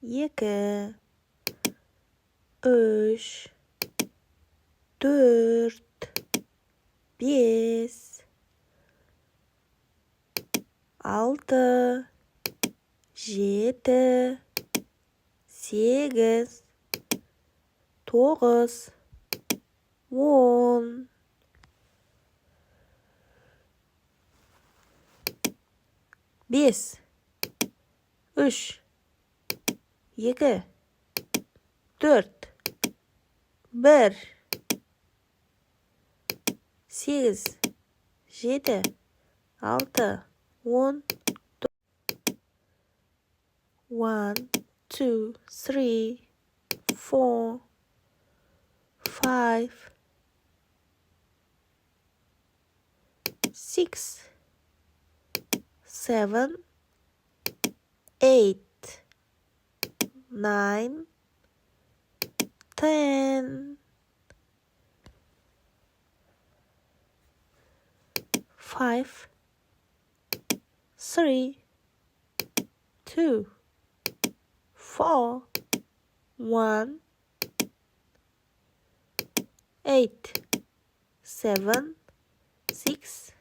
2, 3, 4, 5, 6, 7, 8, 9, 10. Бес, 3, 2, 4, 1, 8, 7, 6, 10. 1, 2, 3, 4, 5, 6, 7, 8, 9, 10. 5, 3, 2, 4, 1, 8, 7, 6,